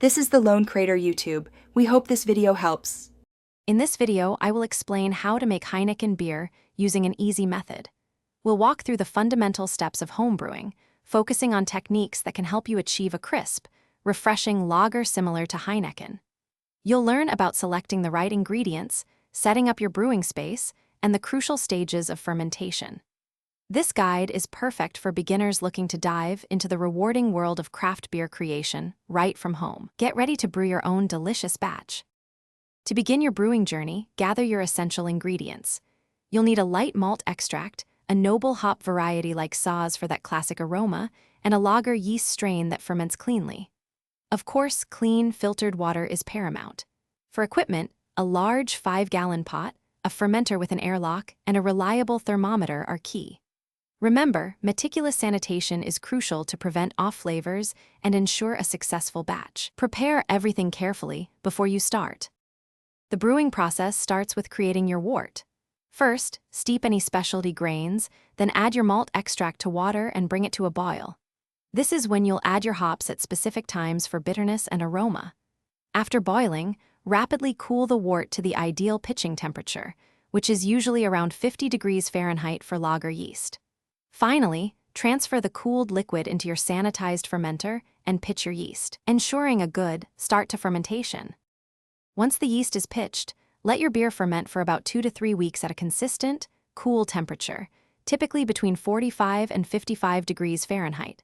This is the Lone Crater YouTube. We hope this video helps. In this video, I will explain how to make Heineken beer using an easy method. We'll walk through the fundamental steps of homebrewing, focusing on techniques that can help you achieve a crisp, refreshing lager similar to Heineken. You'll learn about selecting the right ingredients, setting up your brewing space, and the crucial stages of fermentation. This guide is perfect for beginners looking to dive into the rewarding world of craft beer creation right from home. Get ready to brew your own delicious batch. To begin your brewing journey, gather your essential ingredients. You'll need a light malt extract, a noble hop variety like Saaz for that classic aroma, and a lager yeast strain that ferments cleanly. Of course, clean, filtered water is paramount. For equipment, a large 5-gallon pot, a fermenter with an airlock, and a reliable thermometer are key. Remember, meticulous sanitation is crucial to prevent off flavors and ensure a successful batch. Prepare everything carefully before you start. The brewing process starts with creating your wort. First, steep any specialty grains, then add your malt extract to water and bring it to a boil. This is when you'll add your hops at specific times for bitterness and aroma. After boiling, rapidly cool the wort to the ideal pitching temperature, which is usually around 50 degrees Fahrenheit for lager yeast. Finally, transfer the cooled liquid into your sanitized fermenter and pitch your yeast, ensuring a good start to fermentation. Once the yeast is pitched, let your beer ferment for about 2 to 3 weeks at a consistent, cool temperature, typically between 45 and 55 degrees Fahrenheit.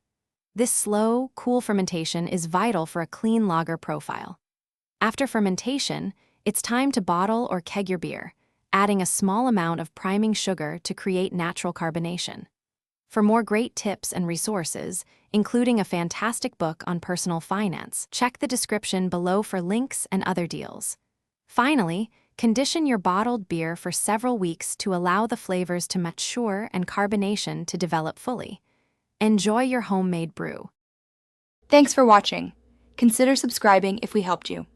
This slow, cool fermentation is vital for a clean lager profile. After fermentation, it's time to bottle or keg your beer, adding a small amount of priming sugar to create natural carbonation. For more great tips and resources, including a fantastic book on personal finance, check the description below for links and other deals. Finally, condition your bottled beer for several weeks to allow the flavors to mature and carbonation to develop fully. Enjoy your homemade brew. Thanks for watching. Consider subscribing if we helped you.